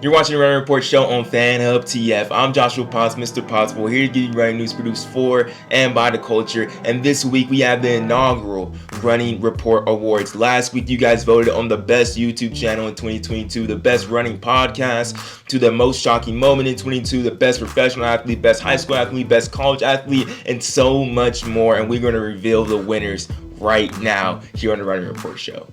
You're watching the Running Report show on Fan Hub TF. I'm Joshua Potts, Mr. Pottsville, here to give you running news produced for and by the culture. And this week we have the inaugural Running Report Awards. Last week you guys voted on the best YouTube channel in 2022, the best running podcast, to the most shocking moment in 2022, the best professional athlete, best high school athlete, best college athlete, and so much more. And we're going to reveal the winners right now here on the Running Report show.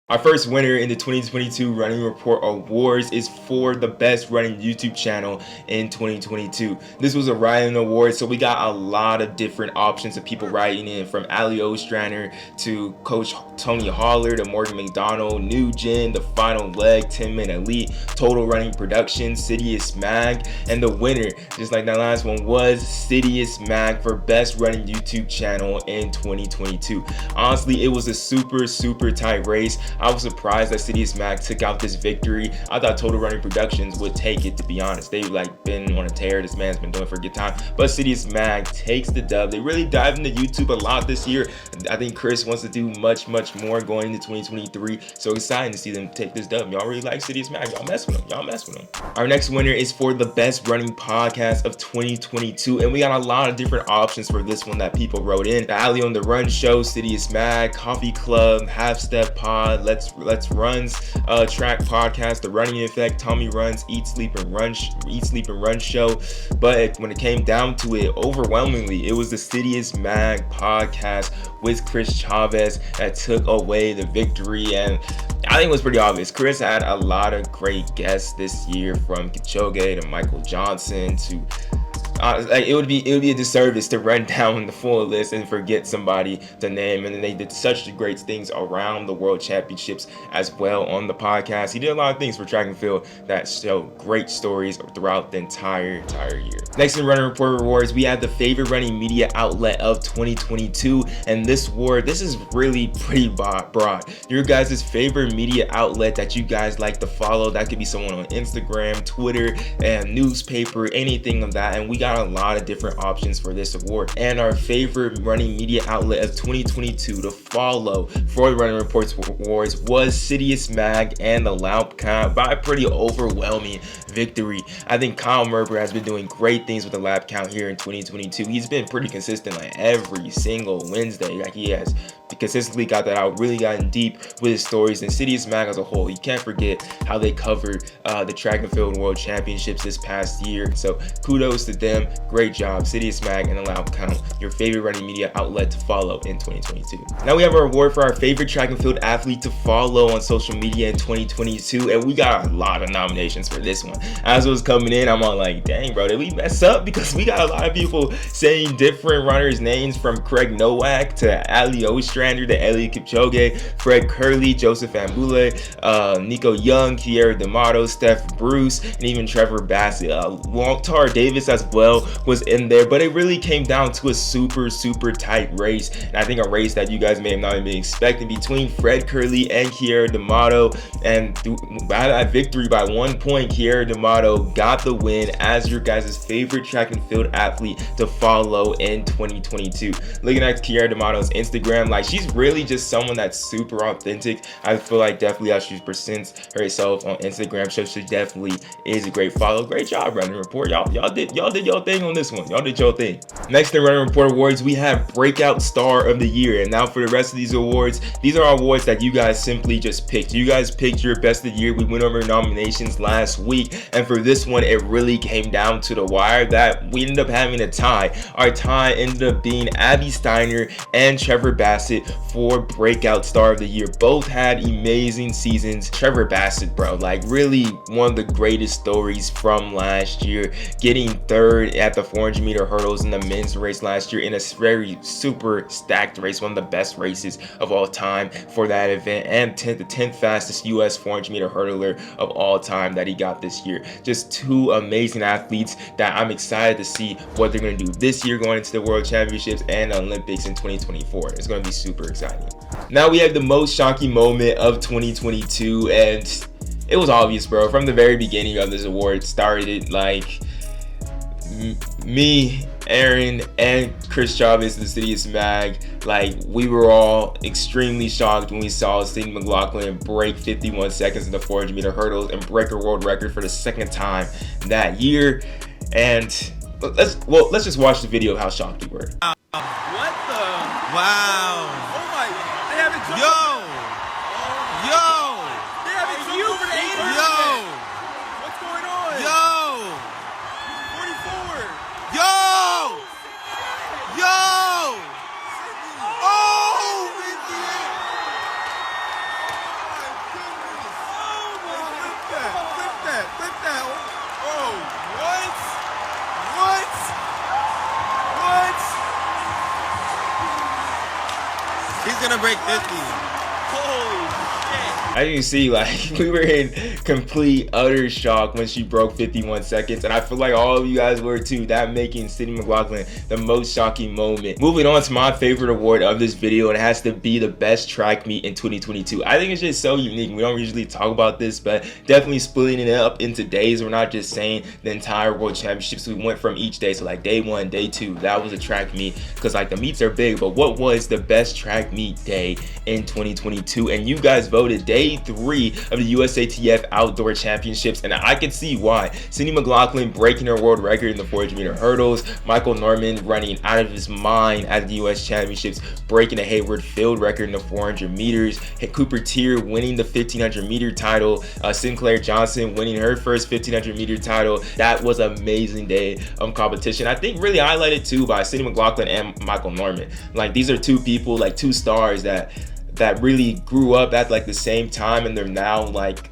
Our first winner in the 2022 Running Report Awards is for the best running YouTube channel in 2022. This was a writing award, so we got a lot of different options of people writing in, from Ali Ostrander to Coach Tony Holler to Morgan McDonald, New Gen, The Final Leg, 10-Man Elite, Total Running Productions, Sidious Mag, and the winner, just like that last one, was Sidious Mag for best running YouTube channel in 2022. Honestly, it was a super tight race. I was surprised that Sidious Mag took out this victory. I thought Total Running Productions would take it, to be honest. They've been on a tear. This man's been doing it for a good time. But Sidious Mag takes the dub. They really dived into YouTube a lot this year. I think Chris wants to do much more going into 2023. So exciting to see them take this dub. Y'all really like Sidious Mag. Y'all mess with them. Our next winner is for the best running podcast of 2022. And we got a lot of different options for this one that people wrote in. The Ali on the Run Show, Sidious Mag, Coffee Club, Half Step Pod, Let's Run's track podcast, The Running Effect, Tommy Runs, Eat, Sleep, and Run show. But when it came down to it, overwhelmingly, it was the Sidious Mag podcast with Chris Chavez that took away the victory. And I think it was pretty obvious. Chris had a lot of great guests this year, from Kipchoge to Michael Johnson to it would be a disservice to run down the full list and forget somebody to name. And then they did such great things around the World Championships as well on the podcast. He did a lot of things for track and field that show great stories throughout the entire year. Next in Running Report Awards, we have the favorite running media outlet of 2022, and this award, this is really pretty broad. Your guys' favorite media outlet that you guys like to follow. That could be someone on Instagram, Twitter, and newspaper, anything of that. And we got a lot of different options for this award. And our favorite running media outlet of 2022 to follow for the Running Reports Awards was Sidious Mag and the Loud Count by a pretty overwhelming victory. I think Kyle Merber has been doing great things with the lap count here in 2022. He's been pretty consistent every single Wednesday. He has consistently got that out, really gotten deep with his stories. And Sidious Mag as a whole, you can't forget how they covered the track and field world championships this past year. So kudos to them. Great job, Sidious Mag and the Loud Count, your favorite running media outlet to follow in 2022. Now we have our award for our favorite track and field athlete to follow on social media in 2022, and we got a lot of nominations for this one. As it was coming in, I'm all like, dang bro, did we mess up? Because we got a lot of people saying different runners' names, from Craig Nowak to Ali Ostrander to Eliud Kipchoge, Fred Curley, Joseph Ambule, Nico Young, Kiera D'Amato, Steph Bruce, and even Trevor Bassett. Tar Davis as well was in there, but it really came down to a super tight race. And I think a race that you guys may have not been expecting, between Fred Curley and Kiera D'Amato. And by that victory by 1 point, Kiera D'Amato got the win as your guys' favorite track and field athlete to follow in 2022. Looking at Kiera D'Amato's Instagram, she's really just someone that's super authentic. I feel definitely how she presents herself on Instagram, so she definitely is a great follow. Great job, Running Report. Y'all did your thing on this one. Y'all did your thing. Next in Running Report Awards, we have Breakout Star of the Year. And now for the rest of these awards, these are awards that you guys simply just picked. You guys picked your best of the year. We went over nominations last week, and for this one, it really came down to the wire that we ended up having a tie. Our tie ended up being Abby Steiner and Trevor Bassett for Breakout Star of the Year. Both had amazing seasons. Trevor Bassett, bro, really one of the greatest stories from last year, getting third at the 400 meter hurdles in the men's race last year in a very super stacked race, one of the best races of all time for that event, and the 10th fastest US 400 meter hurdler of all time that he got this year. Just two amazing athletes that I'm excited to see what they're going to do this year going into the World Championships and Olympics in 2024. It's going to be super exciting. Now we have the most shocking moment of 2022, and it was obvious, bro, from the very beginning of this award. Started me Aaron and Chris Chavez, the City of Mag, like, we were all extremely shocked when we saw Sydney McLaughlin break 51 seconds in the 400-meter hurdles and break a world record for the second time that year. And let's just watch the video of how shocked we were. What the? Wow. Oh my. They haven't jumped. Yo. They haven't jumped over the 800. Yo. What's going on? Yo. 44. Yo. Oh, flip that. Oh, what? He's gonna break 50. Holy shit. As you can see, like, we were in complete utter shock when she broke 51 seconds, and I feel like all of you guys were too, that making Sydney McLaughlin the most shocking moment. Moving on to my favorite award of this video, and it has to be the best track meet in 2022. I think it's just so unique. We don't usually talk about this, but definitely splitting it up into days. We're not just saying the entire world championships. We went from each day, so like day 1, day 2, that was a track meet, because like the meets are big, but what was the best track meet day in 2022? And you guys voted day 3 of the USATF Outdoor Championships, and I can see why. Sydney McLaughlin breaking her world record in the 400-meter hurdles, Michael Norman running out of his mind at the US Championships, breaking a Hayward field record in the 400 meters, Cooper Tier winning the 1500-meter title, Sinclair Johnson winning her first 1500-meter title. That was an amazing day of competition. I think really highlighted too by Sydney McLaughlin and Michael Norman. Like, these are two people, like two stars that really grew up at like the same time, and they're now like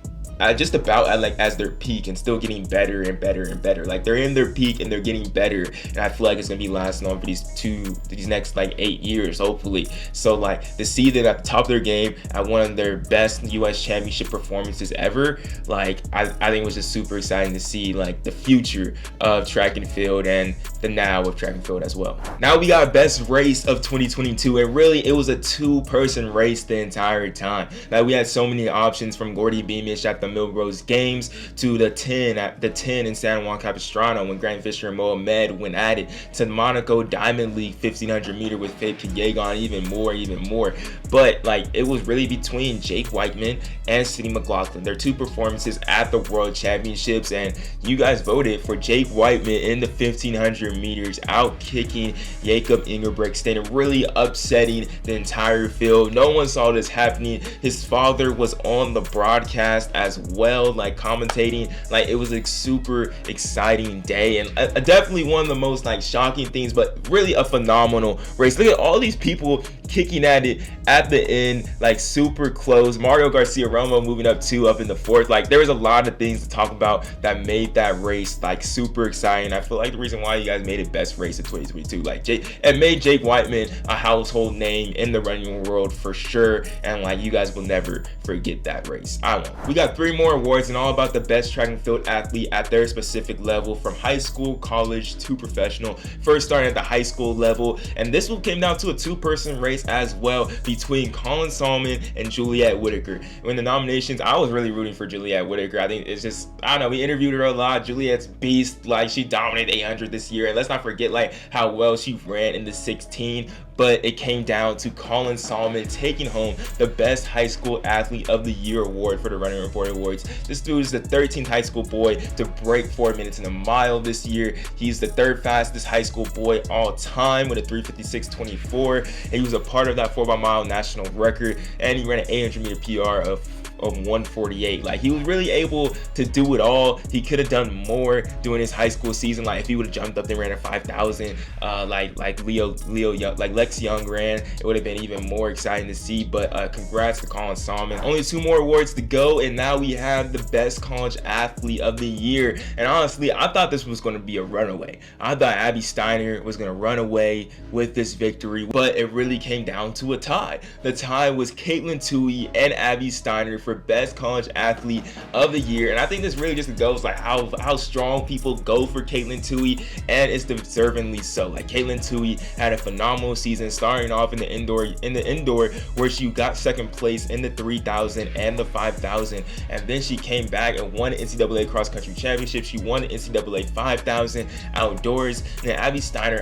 just about at like as their peak and still getting better and better and better. Like, they're in their peak and they're getting better, and I feel like it's gonna be lasting on for these next like 8 years, hopefully. So like, to see them at the top of their game at one of their best US championship performances ever, like I think it was just super exciting to see like the future of track and field and the now of track and field as well. Now we got best race of 2022, and really it was a 2-person race the entire time. Like, we had so many options, from Gordy Beamish at the Millrose Games to the 10 in San Juan Capistrano when Grant Fisher and Mohamed went at it, to the Monaco Diamond League 1500 meter with Faith Kipyegon, even more. But like, it was really between Jake Whiteman and Sydney McLaughlin, their 2 performances at the World Championships, and you guys voted for Jake Whiteman in the 1500 meters, out kicking Jakob Ingebrigtsen, really upsetting the entire field. No one saw this happening. His father was on the broadcast as well, like commentating. Like, it was a super exciting day, and definitely one of the most like shocking things, but really a phenomenal race. Look at all these people kicking at it at the end, like super close. Mario Garcia Romo moving up in the 4th. Like, there was a lot of things to talk about that made that race like super exciting. I feel like the reason why you guys made it best race of 2022, like it made Jake Whiteman a household name in the running world for sure, and like, you guys will never forget that race. I won't. We got 3 more awards, and all about the best track and field athlete at their specific level, from high school, college to professional. First starting at the high school level, and this one came down to a 2-person race as well between Colin Salmon and Juliette Whitaker. In the nominations, I was really rooting for Juliette Whitaker. I think it's just, I don't know, we interviewed her a lot. Juliette's beast. Like, she dominated 800 this year, and let's not forget like how well she ran in the 16. But it came down to Colin Salmon taking home the best high school athlete of the year award for the Running Report Awards. This dude is the 13th high school boy to break 4 minutes in a mile this year. He's the 3rd fastest high school boy all time with a 3:56.24. He was a part of that 4x-mile national record, and he ran an 800-meter PR of 148. Like, he was really able to do it all. He could have done more during his high school season. Like, if he would have jumped up and ran a 5,000 like Leo Young, like Lex Young ran, it would have been even more exciting to see. But congrats to Colin Salmon. Only 2 more awards to go, and now we have the best college athlete of the year. And honestly, I thought this was going to be a runaway. I thought Abby Steiner was going to run away with this victory, but it really came down to a tie. The tie was Caitlin Toohey and Abby Steiner for Best College Athlete of the Year. And I think this really just goes like how strong people go for Caitlin Tui, and it's deservingly so. Like Caitlin Tui had a phenomenal season, starting off in the indoor where she got second place in the 3,000 and the 5,000, and then she came back and won the NCAA cross country championship. She won the NCAA 5,000 outdoors. And Abby Steiner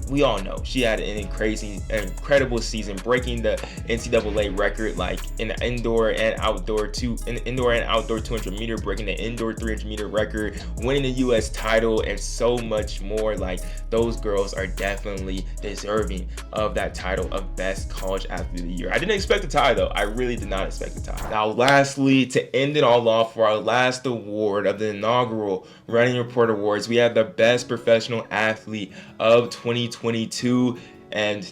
we all know she had an incredible season, breaking the NCAA record like in the indoor and outdoor 200 meter, breaking the indoor 300 meter record, winning the U.S. title, and so much more. Like, those girls are definitely deserving of that title of Best College Athlete of the Year. I didn't expect a tie though. I really did not expect a tie. Now, lastly, to end it all off, for our last award of the inaugural Running Report Awards, we have the Best Professional Athlete of 2022, and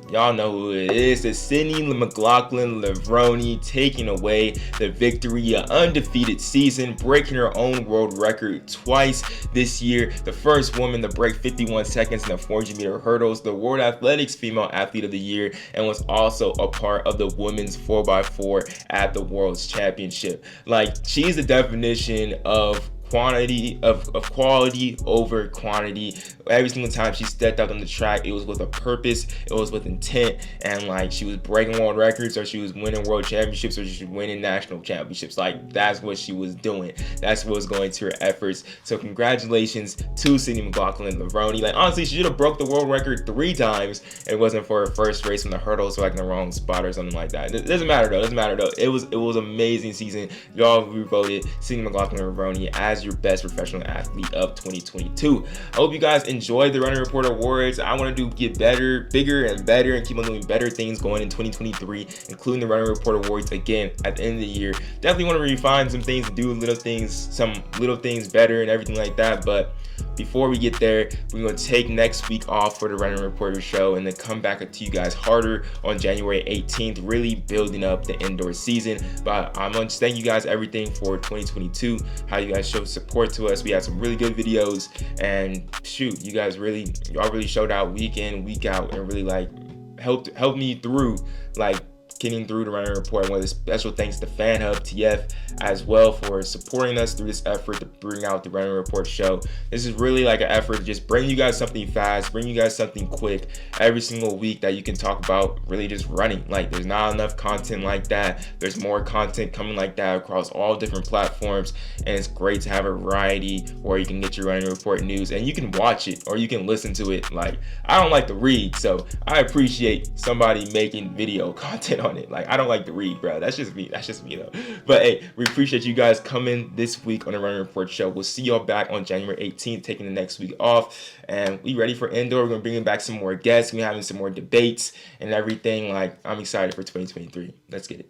y'all know who it is. It's Sydney McLaughlin-Levrone taking away the victory. An undefeated season, breaking her own world record twice this year. The first woman to break 51 seconds in the 400 meter hurdles, the World Athletics Female Athlete of the Year, and was also a part of the women's 4x4 at the World's Championship. Like, she's the definition of quality over quantity. Every single time she stepped out on the track, it was with a purpose, it was with intent, and like, she was breaking world records, or she was winning world championships, or she was winning national championships. Like, that's what she was doing. That's what was going to her efforts. So congratulations to Sydney McLaughlin-Levrone. Like, honestly, she should have broke the world record 3 times. It wasn't for her first race on the hurdles, so like in the wrong spot or something like that. It doesn't matter though. It was amazing season. Y'all voted Sydney McLaughlin-Levrone as your best professional athlete of 2022. I hope you guys enjoyed the Running Report Awards. I want to get better, bigger, and better, and keep on doing better things going in 2023, including the Running Report Awards again at the end of the year. Definitely want to refine some things, do some little things better and everything like that. But before we get there, we're going to take next week off for the Running Reporter show, and then come back to you guys harder on January 18th, really building up the indoor season. But I'm going to thank you guys everything for 2022, how you guys showed support to us. We had some really good videos, and shoot, y'all really showed out week in, week out, and really like helped me through like getting through the Running Report. I want to special thanks to Fan Hub TF as well for supporting us through this effort to bring out the Running Report show. This is really like an effort to just bring you guys something fast, bring you guys something quick every single week that you can talk about really just running. Like, there's not enough content like that. There's more content coming like that across all different platforms, and it's great to have a variety where you can get your Running Report news and you can watch it or you can listen to it. Like, I don't like to read, so I appreciate somebody making video content on it. Like, I don't like to read, bro. That's just me though. But hey, we appreciate you guys coming this week on the Running Report show. We'll see y'all back on January 18th, taking the next week off, and we ready for indoor. We're gonna bring back some more guests. We're having some more debates and everything. Like, I'm excited for 2023. Let's get it.